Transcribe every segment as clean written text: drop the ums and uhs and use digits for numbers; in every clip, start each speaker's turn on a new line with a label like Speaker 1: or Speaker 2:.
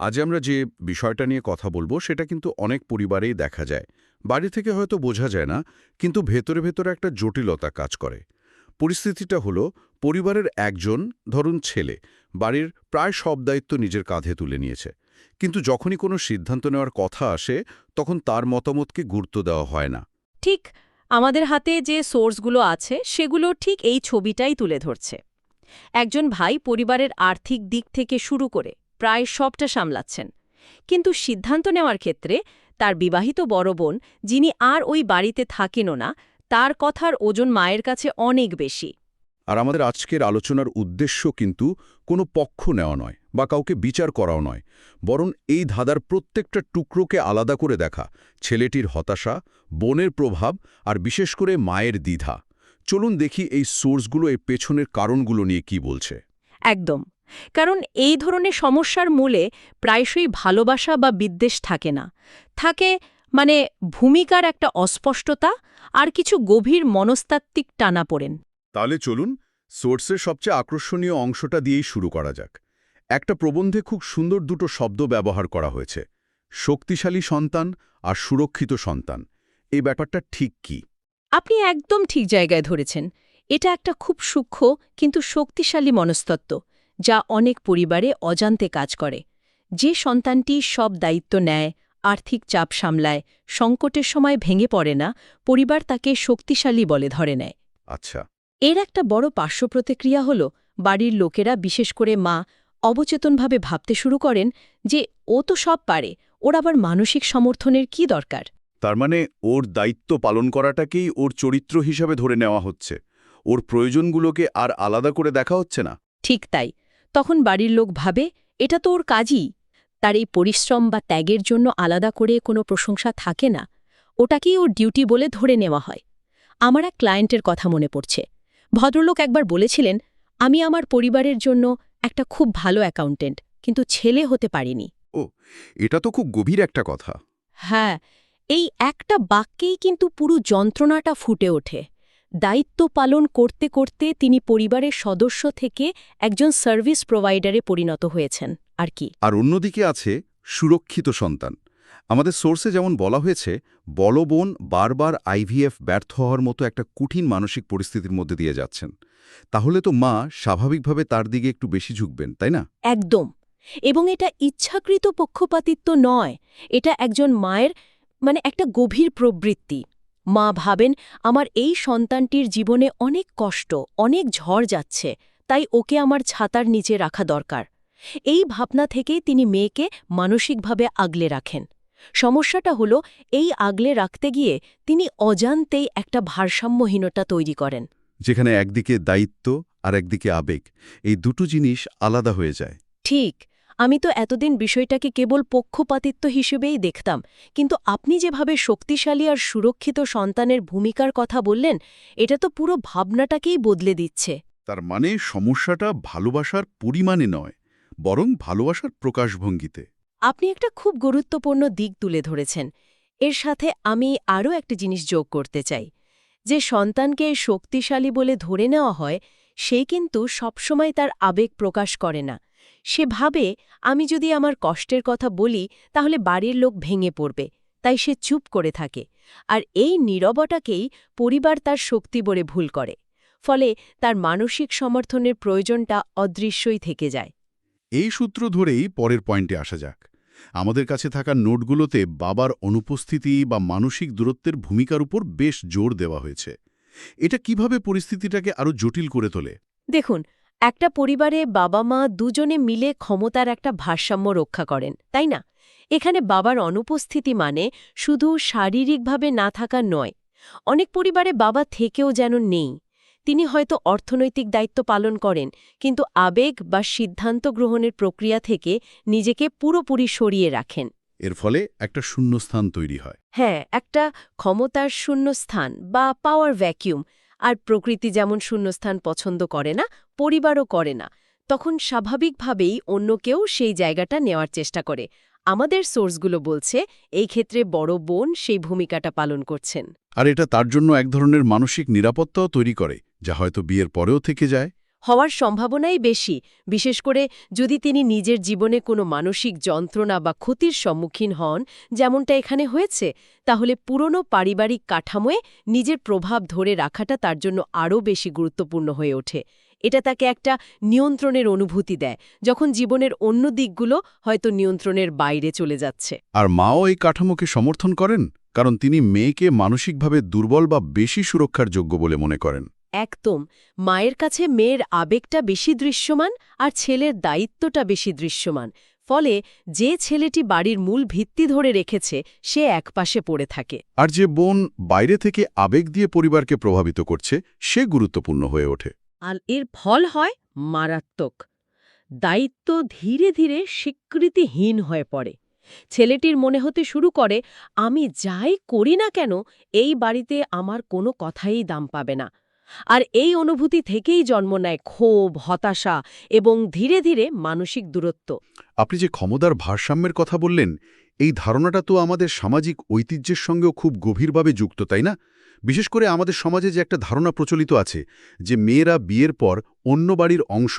Speaker 1: আজ আমরা যে বিষয়টা নিয়ে কথা বলবো সেটা কিন্তু অনেক পরিবারেই দেখা যায়। বাড়ি থেকে হয়তো বোঝা যায় না, কিন্তু ভেতরে ভেতরে একটা জটিলতা কাজ করে। পরিস্থিতিটা হলো, পরিবারের একজন, ধরুন ছেলে, বাড়ির প্রায় সব দায়িত্ব নিজের কাঁধে তুলে নিয়েছে। কিন্তু যখনই কোনো সিদ্ধান্ত নেওয়ার কথা আসে, তখন তার মতামতকে গুরুত্ব দেওয়া হয় না।
Speaker 2: ঠিক আমাদের হাতে যে সোর্সগুলো আছে সেগুলো ঠিক এই ছবিটাই তুলে ধরছে। একজন ভাই পরিবারের আর্থিক দিক থেকে শুরু করে প্রায় সবটা সামলাচ্ছেন, কিন্তু সিদ্ধান্ত নেওয়ার ক্ষেত্রে তার বিবাহিত বড় বোন, যিনি আর ওই বাড়িতে থাকেনও না, তার কথার ওজন মায়ের কাছে অনেক বেশি।
Speaker 1: আর আমাদের আজকের আলোচনার উদ্দেশ্য কিন্তু কোনো পক্ষ নেওয়া নয় বা কাউকে বিচার করাও নয়, বরং এই ধাঁধার প্রত্যেকটা টুকরোকে আলাদা করে দেখা, ছেলেটির হতাশা, বোনের প্রভাব আর বিশেষ করে মায়ের দ্বিধা। চলুন দেখি এই সোর্সগুলো, এই পেছনের কারণগুলো নিয়ে কি বলছে।
Speaker 2: একদম। কারণ এই ধরনের সমস্যার মূলে প্রায়শই ভালোবাসা বা বিদ্বেষ থাকে না, থাকে মানে ভূমিকার একটা অস্পষ্টতা আর কিছু গভীর মনস্তাত্ত্বিক টানাপোড়েন।
Speaker 1: তাহলে চলুন সোর্সের সবচেয়ে আকর্ষণীয় অংশটা দিয়েই শুরু করা যাক। একটা প্রবন্ধে খুব সুন্দর দুটো শব্দ ব্যবহার করা হয়েছে, শক্তিশালী সন্তান আর সুরক্ষিত সন্তান। এই ব্যাপারটা ঠিক কি?
Speaker 2: আপনি একদম ঠিক জায়গায় ধরেছেন। এটা একটা খুব সূক্ষ্ম কিন্তু শক্তিশালী মনস্তত্ত্ব, যা অনেক পরিবারে অজান্তে কাজ করে। যে সন্তানটি সব দায়িত্ব নেয়, আর্থিক চাপ সামলায়, সংকটের সময় ভেঙে পড়ে না, পরিবার তাকে শক্তিশালী বলে ধরে নেয়।
Speaker 1: আচ্ছা।
Speaker 2: এর একটা বড় পার্শ্বপ্রতিক্রিয়া হল, বাড়ির লোকেরা, বিশেষ করে মা, অবচেতনভাবে ভাবতে শুরু করেন যে ও তো সব পারে, ওর আবার মানসিক সমর্থনের কি দরকার।
Speaker 1: তার মানে ওর দায়িত্ব পালন করাটাকেই ওর চরিত্র হিসাবে ধরে নেওয়া হচ্ছে, ওর প্রয়োজনগুলোকে আর আলাদা করে দেখা হচ্ছে না।
Speaker 2: ঠিক তাই। তখন বাড়ির লোক ভাবে, এটা তো ওর কাজই। তার এই পরিশ্রম বা ত্যাগের জন্য আলাদা করে কোনো প্রশংসা থাকে না, ওটাকেই ওর ডিউটি বলে ধরে নেওয়া হয়। আমার এক ক্লায়েন্টের কথা মনে পড়ছে। ভদ্রলোক একবার বলেছিলেন, আমি আমার পরিবারের জন্য একটা খুব ভালো অ্যাকাউন্টেন্ট, কিন্তু ছেলে হতে পারিনি।
Speaker 1: ও, এটা তো খুব গভীর একটা কথা।
Speaker 2: হ্যাঁ, এই একটা বাক্যেই কিন্তু পুরো যন্ত্রণাটা ফুটে ওঠে। দায়িত্ব পালন করতে করতে তিনি পরিবারের সদস্য থেকে একজন সার্ভিস প্রোভাইডারে পরিণত হয়েছেন আর কি।
Speaker 1: আর অন্যদিকে আছে সুরক্ষিত সন্তান। আমাদের সোর্সে যেমন বলা হয়েছে, বড় বোন বারবার আইভিএফ ব্যর্থ হওয়ার মতো একটা কঠিন মানসিক পরিস্থিতির মধ্যে দিয়ে যাচ্ছেন। তাহলে তো মা স্বাভাবিকভাবে তার দিকে একটু বেশি ঝুঁকবেন, তাই না?
Speaker 2: একদম। এবং এটা ইচ্ছাকৃত পক্ষপাতিত্ব নয়, এটা একজন মায়ের একটা গভীর প্রবৃত্তি। মা ভাবেন, আমার এই সন্তানটির জীবনে অনেক কষ্ট, অনেক ঝড় যাচ্ছে, তাই ওকে আমার ছাতার নিচে রাখা দরকার। এই ভাবনা থেকেই তিনি মেয়েকে মানসিকভাবে আগলে রাখেন। সমস্যাটা হলো, এই আগলে রাখতে গিয়ে তিনি অজান্তেই একটা ভারসাম্যহীনতা তৈরি করেন।
Speaker 1: যেখানে একদিকে দায়িত্ব আর একদিকে আবেগ, এই দুটো জিনিস আলাদা হয়ে যায়।
Speaker 2: ঠিক। আমি তো এতদিন বিষয়টাকে কেবল পক্ষপাতিত্ব হিসেবেই দেখতাম, কিন্তু আপনি যেভাবে শক্তিশালী আর সুরক্ষিত সন্তানের ভূমিকার কথা বললেন, এটা তো পুরো ভাবনাটাকেই বদলে দিচ্ছে।
Speaker 1: তার মানে সমস্যাটা ভালোবাসার পরিমাণে নয়, বরং ভালোবাসার প্রকাশভঙ্গিতে।
Speaker 2: আপনি একটা খুব গুরুত্বপূর্ণ দিক তুলে ধরেছেন। এর সাথে আমি আরও একটা জিনিস যোগ করতে চাই। যে সন্তানকে শক্তিশালী বলে ধরে নেওয়া হয়, সে কিন্তু সবসময় তার আবেগ প্রকাশ করে না। সে ভাবে, আমি যদি আমার কষ্টের কথা বলি তাহলে বাড়ির লোক ভেঙে পড়বে, তাই সে চুপ করে থাকে। আর এই নীরবতাকেই পরিবার তার শক্তি বলে ভুল করে। ফলে তার মানসিক সমর্থনের প্রয়োজনটা অদৃশ্যই থেকে যায়।
Speaker 1: এই সূত্র ধরেই পরের পয়েন্টে আসা যাক। আমাদের কাছে থাকা নোটগুলোতে বাবার অনুপস্থিতি বা মানসিক দূরত্বের ভূমিকার উপর বেশ জোর দেওয়া হয়েছে। এটা কিভাবে পরিস্থিতিটাকে আরও জটিল করে তোলে?
Speaker 2: দেখুন, একটা পরিবারে বাবা মা দুজনে মিলে ক্ষমতার একটা ভারসাম্য রক্ষা করেন, তাই না? এখানে বাবার অনুপস্থিতি মানে শুধু শারীরিকভাবে না থাকা নয়। অনেক পরিবারে বাবা থেকেও যেন নেই। তিনি হয়তো অর্থনৈতিক দায়িত্ব পালন করেন, কিন্তু আবেগ বা সিদ্ধান্ত গ্রহণের প্রক্রিয়া থেকে নিজেকে পুরোপুরি সরিয়ে রাখেন।
Speaker 1: এর ফলে একটা শূন্যস্থান তৈরি হয়।
Speaker 2: হ্যাঁ, একটা ক্ষমতার শূন্যস্থান বা পাওয়ার ভ্যাকিউম। আর প্রকৃতি যেমন শূন্যস্থান পছন্দ করে না, পরিবারও করে না। তখন স্বাভাবিকভাবেই অন্য কেউ সেই জায়গাটা নেওয়ার চেষ্টা করে। আমাদের সোর্সগুলো বলছে, এই ক্ষেত্রে বড় বোন সেই ভূমিকাটা পালন করছেন।
Speaker 1: আর এটা তার জন্য এক ধরনের মানসিক নিরাপত্তাও তৈরি করে, যা হয়তো বিয়ের পরেও থেকে যায়।
Speaker 2: হওয়ার সম্ভাবনাই বেশি, বিশেষ করে যদি তিনি নিজের জীবনে কোনো মানসিক যন্ত্রণা বা ক্ষতির সম্মুখীন হন, যেমনটা এখানে হয়েছে, তাহলে পুরনো পারিবারিক কাঠামোয় নিজের প্রভাব ধরে রাখাটা তার জন্য আরও বেশি গুরুত্বপূর্ণ হয়ে ওঠে। এটা তাকে একটা নিয়ন্ত্রণের অনুভূতি দেয়, যখন জীবনের অন্য দিকগুলো হয়তো নিয়ন্ত্রণের বাইরে চলে যাচ্ছে।
Speaker 1: আর মাও এই কাঠামোকে সমর্থন করেন, কারণ তিনি মেয়েকে মানসিকভাবে দুর্বল বা বেশি সুরক্ষার যোগ্য বলে মনে করেন।
Speaker 2: একদম, মায়ের কাছে মেয়ের আবেগটা বেশি দৃশ্যমান আর ছেলের দায়িত্বটা বেশি দৃশ্যমান। ফলে যে ছেলেটি বাড়ির মূল ভিত্তি ধরে রেখেছে সে একপাশে পড়ে থাকে।
Speaker 1: আর যে বোন বাইরে থেকে আবেগ দিয়ে পরিবারকে প্রভাবিত করছে, সে গুরুত্বপূর্ণ হয়ে ওঠে।
Speaker 2: আর এর ফল হয় মারাত্মক। দায়িত্ব ধীরে ধীরে স্বীকৃতিহীন হয়ে পড়ে। ছেলেটির মনে হতে শুরু করে, আমি যাই করি না কেন এই বাড়িতে আমার কোনো কথাই দাম পাবে না। আর এই অনুভূতি থেকেই জন্ম নেয় ক্ষোভ, হতাশা এবং ধীরে ধীরে মানসিক দূরত্ব।
Speaker 1: আপনি যে ক্ষমতার ভারসাম্যের কথা বললেন, এই ধারণাটা তো আমাদের সামাজিক ঐতিহ্যের সঙ্গেও খুব গভীরভাবে যুক্ত, তাই না? বিশেষ করে আমাদের সমাজে যে একটা ধারণা প্রচলিত আছে যে মেয়েরা বিয়ের পর অন্য বাড়ির অংশ,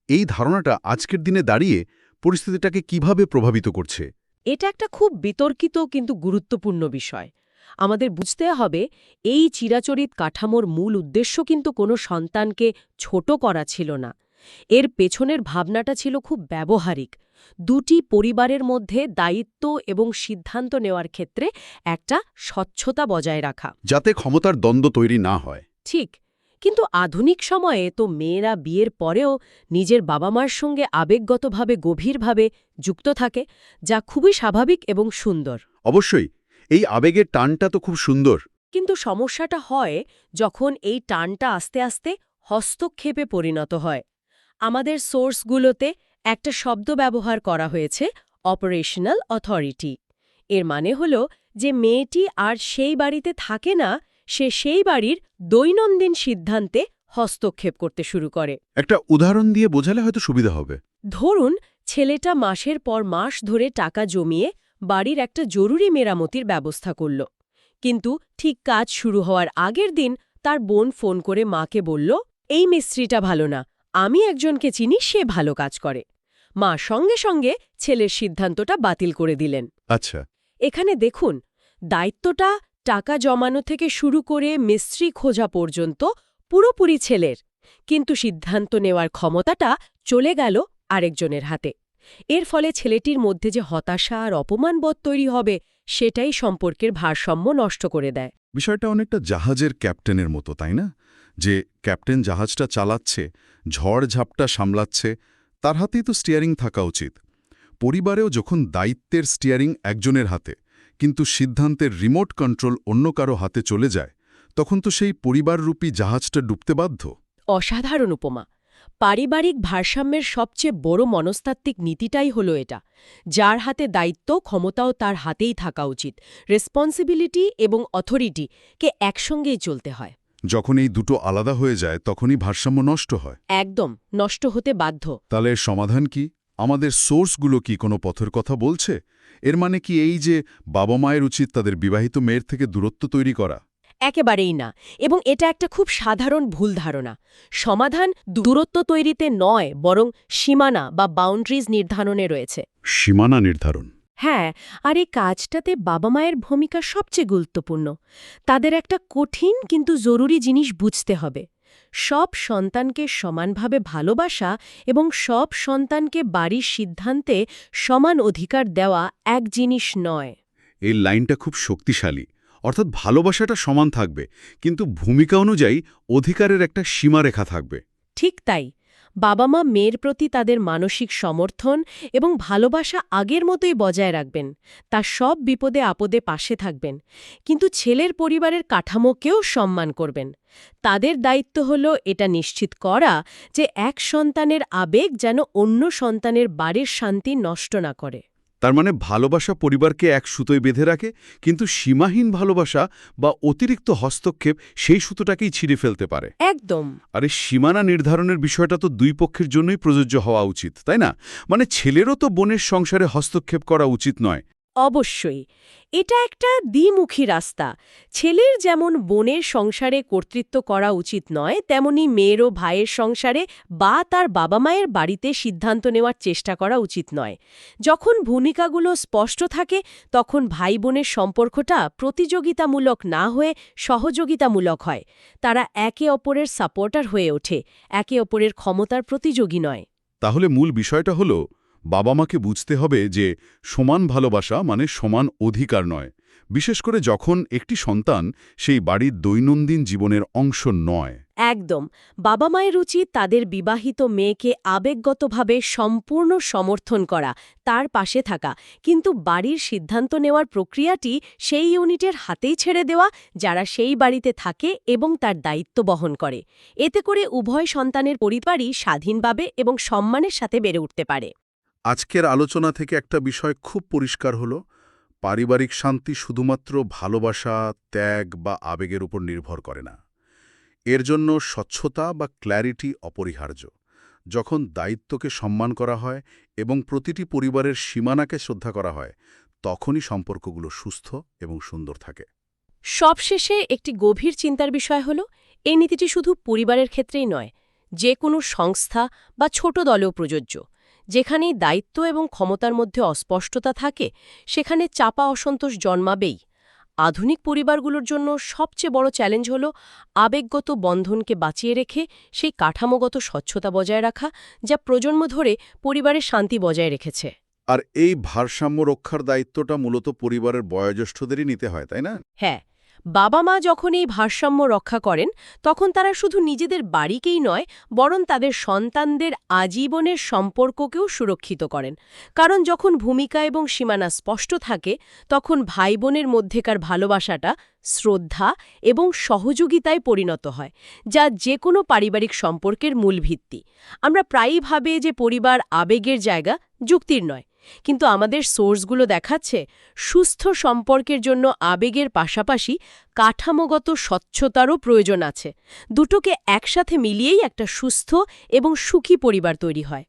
Speaker 1: এই ধারণাটা আজকের দিনে দাঁড়িয়ে পরিস্থিতিটাকে কিভাবে প্রভাবিত করছে?
Speaker 2: এটা একটা খুব বিতর্কিত কিন্তু গুরুত্বপূর্ণ বিষয়। আমাদের বুঝতে হবে, এই চিরাচরিত কাঠামোর মূল উদ্দেশ্য কিন্তু কোনো সন্তানকে ছোট করা ছিল না। এর পেছনের ভাবনাটা ছিল খুব ব্যবহারিক। দুটি পরিবারের মধ্যে দায়িত্ব এবং সিদ্ধান্ত নেওয়ার ক্ষেত্রে একটা স্বচ্ছতা বজায় রাখা।
Speaker 1: যাতে ক্ষমতার দ্বন্দ্ব তৈরি না হয়।
Speaker 2: ঠিক, কিন্তু আধুনিক সময়ে তো মেয়েরা বিয়ের পরেও নিজের বাবা মার সঙ্গে আবেগগতভাবে গভীরভাবে যুক্ত থাকে, যা খুবই স্বাভাবিক এবং সুন্দর।
Speaker 1: অবশ্যই, এই আবেগের টানটা তো খুব সুন্দর।
Speaker 2: কিন্তু সমস্যাটা হয় যখন এই টানটা আস্তে আস্তে হস্তক্ষেপে পরিণত হয়। আমাদের সোর্সগুলোতে একটা শব্দ ব্যবহার করা হয়েছে, অপারেশনাল অথরিটি। এর মানে হল যে মেয়েটি আর সেই বাড়িতে থাকে না, সে সেই বাড়ির দৈনন্দিন সিদ্ধান্তে হস্তক্ষেপ করতে শুরু করে।
Speaker 1: একটা উদাহরণ দিয়ে বোঝালে হয়তো সুবিধা হবে।
Speaker 2: ধরুন, ছেলেটা মাসের পর মাস ধরে টাকা জমিয়ে বাড়ির একটা জরুরি মেরামতির ব্যবস্থা করল। কিন্তু ঠিক কাজ শুরু হওয়ার আগের দিন তার বোন ফোন করে মাকে বলল, এই মিস্ত্রিটা ভালো না, আমি একজনকে চিনি, সে ভালো কাজ করে। মা সঙ্গে সঙ্গে ছেলের সিদ্ধান্তটা বাতিল করে দিলেন।
Speaker 1: আচ্ছা।
Speaker 2: এখানে দেখুন, দায়িত্বটা টাকা জমানো থেকে শুরু করে মিস্ত্রি খোঁজা পর্যন্ত পুরোপুরি ছেলের, কিন্তু সিদ্ধান্ত নেওয়ার ক্ষমতাটা চলে গেল আরেকজনের হাতে। এর ফলে ছেলেটির মধ্যে যে হতাশা আর অপমানবোধ তৈরি হবে, সেটাই সম্পর্কের ভারসাম্য নষ্ট করে দেয়।
Speaker 1: বিষয়টা অনেকটা জাহাজের ক্যাপ্টেনের মতো, তাই না? যে ক্যাপ্টেন জাহাজটা চালাচ্ছে, ঝড় ঝাপটা সামলাচ্ছে, তার হাতেই তো স্টিয়ারিং থাকা উচিত। পরিবারেও যখন দায়িত্বের স্টিয়ারিং একজনের হাতে, কিন্তু সিদ্ধান্তের রিমোট কন্ট্রোল অন্য কারো হাতে চলে যায়, তখন তো সেই পরিবাররূপী জাহাজটা ডুবতে বাধ্য।
Speaker 2: অসাধারণ উপমা। পারিবারিক ভারসাম্যের সবচেয়ে বড় মনস্তাত্ত্বিক নীতিটাই হলো এটা। যার হাতে দায়িত্ব, ক্ষমতাও তার হাতেই থাকা উচিত। রেসপন্সিবিলিটি এবং অথরিটি কে একসঙ্গেই চলতে হয়।
Speaker 1: যখন এই দুটো আলাদা হয়ে যায়, তখনই ভারসাম্য নষ্ট হয়।
Speaker 2: একদম, নষ্ট হতে বাধ্য।
Speaker 1: তাহলে এর সমাধান কি? আমাদের সোর্সগুলো কি কোনো পথের কথা বলছে? এর মানে কি এই যে বাবা মায়ের উচিত তাদের বিবাহিত মেয়ের থেকে দূরত্ব তৈরি করা?
Speaker 2: একেবারেই না, এবং এটা একটা খুব সাধারণ ভুল ধারণা। সমাধান দূরত্ব তৈরিতে নয়, বরং সীমানা বা বাউন্ডারিজ নির্ধারণে রয়েছে।
Speaker 1: সীমানা নির্ধারণ।
Speaker 2: হ্যাঁ, আর এই কাজটাতে বাবা মায়ের ভূমিকা সবচেয়ে গুরুত্বপূর্ণ। তাদের একটা কঠিন কিন্তু জরুরি জিনিস বুঝতে হবে। সব সন্তানকে সমানভাবে ভালোবাসা এবং সব সন্তানকে বাড়ির সিদ্ধান্তে সমান অধিকার দেওয়া এক জিনিস নয়।
Speaker 1: এই লাইনটা খুব শক্তিশালী। অর্থাৎ ভালোবাসাটা সমান থাকবে, কিন্তু ভূমিকা অনুযায়ী অধিকারের একটা সীমারেখা থাকবে।
Speaker 2: ঠিক তাই। বাবা মা মেয়ের প্রতি তাদের মানসিক সমর্থন এবং ভালোবাসা আগের মতোই বজায় রাখবেন, তার সব বিপদে আপদে পাশে থাকবেন, কিন্তু ছেলের পরিবারের কাঠামোকেও সম্মান করবেন। তাদের দায়িত্ব হল এটা নিশ্চিত করা যে এক সন্তানের আবেগ যেন অন্য সন্তানের বাড়ির শান্তি নষ্ট না করে।
Speaker 1: তার মানে ভালোবাসা পরিবারকে এক সুতোয় বেঁধে রাখে, কিন্তু সীমাহীন ভালোবাসা বা অতিরিক্ত হস্তক্ষেপ সেই সুতোটাকেই ছিঁড়ে ফেলতে পারে।
Speaker 2: একদম।
Speaker 1: আর এই সীমানা নির্ধারণের বিষয়টা তো দুই পক্ষের জন্যই প্রযোজ্য হওয়া উচিত, তাই না? মানে ছেলেরও তো বোনের সংসারে হস্তক্ষেপ করা উচিত নয়।
Speaker 2: অবশ্যই। এটা একটা দ্বিমুখী রাস্তা। ছেলের যেমন বোনের সংসারে কর্তৃত্ব করা উচিত নয়, তেমনি মেয়েরও ভাইয়ের সংসারে বা তার বাবা মায়ের বাড়িতে সিদ্ধান্ত নেওয়ার চেষ্টা করা উচিত নয়। যখন ভূমিকাগুলো স্পষ্ট থাকে, তখন ভাই বোনের সম্পর্কটা প্রতিযোগিতামূলক না হয়ে সহযোগিতামূলক হয়। তারা একে অপরের সাপোর্টার হয়ে ওঠে, একে অপরের ক্ষমতার প্রতিযোগী নয়।
Speaker 1: তাহলে মূল বিষয়টা হলো বাবা মাকে বুঝতে হবে যে সমান ভালোবাসা মানে সমান অধিকার নয়, বিশেষ করে যখন একটি সন্তান সেই বাড়ির দৈনন্দিন জীবনের অংশ নয়।
Speaker 2: একদম। বাবা মায়ের উচিত তাদের বিবাহিত মেয়েকে আবেগগতভাবে সম্পূর্ণ সমর্থন করা, তার পাশে থাকা, কিন্তু বাড়ির সিদ্ধান্ত নেওয়ার প্রক্রিয়াটি সেই ইউনিটের হাতেই ছেড়ে দেওয়া যারা সেই বাড়িতে থাকে এবং তার দায়িত্ব বহন করে। এতে করে উভয় সন্তানের পরিবারই স্বাধীনভাবে এবং সম্মানের সাথে বেড়ে উঠতে পারে।
Speaker 1: আজকের আলোচনা থেকে একটা বিষয় খুব পরিষ্কার হলো, পারিবারিক শান্তি শুধুমাত্র ভালোবাসা, ত্যাগ বা আবেগের উপর নির্ভর করে না। এর জন্য স্বচ্ছতা বা ক্ল্যারিটি অপরিহার্য। যখন দায়িত্বকে সম্মান করা হয় এবং প্রতিটি পরিবারের সীমানাকে শ্রদ্ধা করা হয়, তখনই সম্পর্কগুলো সুস্থ এবং সুন্দর থাকে।
Speaker 2: সবশেষে একটি গভীর চিন্তার বিষয় হল, এই নীতিটি শুধু পরিবারের ক্ষেত্রেই নয়, যে কোনো সংস্থা বা ছোট দলেও প্রযোজ্য। যেখানেই দায়িত্ব এবং ক্ষমতার মধ্যে অস্পষ্টতা থাকে, সেখানে চাপা অসন্তোষ জন্মাবেই। আধুনিক পরিবারগুলোর জন্য সবচেয়ে বড় চ্যালেঞ্জ হল আবেগগত বন্ধনকে বাঁচিয়ে রেখে সেই কাঠামোগত স্বচ্ছতা বজায় রাখা, যা প্রজন্ম ধরে পরিবারের শান্তি বজায় রেখেছে।
Speaker 1: আর এই ভারসাম্য রক্ষার দায়িত্বটা মূলত পরিবারের বয়োজ্যেষ্ঠদেরই নিতে হয়, তাই না?
Speaker 2: হ্যাঁ, বাবা মা যখন এই ভারসাম্য রক্ষা করেন, তখন তারা শুধু নিজেদের বাড়িকেই নয়, বরং তাদের সন্তানদের আজীবনের সম্পর্ককেও সুরক্ষিত করেন। কারণ যখন ভূমিকা এবং সীমানা স্পষ্ট থাকে, তখন ভাই বোনের মধ্যেকার ভালোবাসাটা শ্রদ্ধা এবং সহযোগিতায় পরিণত হয়, যা যে কোনো পারিবারিক সম্পর্কের মূল ভিত্তি। আমরা প্রায়ই ভাবে যে পরিবার আবেগের জায়গা, যুক্তির নয়। কিন্তু আমাদের সোর্সগুলো দেখাচ্ছে, সুস্থ সম্পর্কের জন্য আবেগের পাশাপাশি কাঠামোগত স্বচ্ছতারও প্রয়োজন আছে। দুটোকে একসাথে মিলিয়েই একটা সুস্থ এবং সুখী পরিবার তৈরি হয়।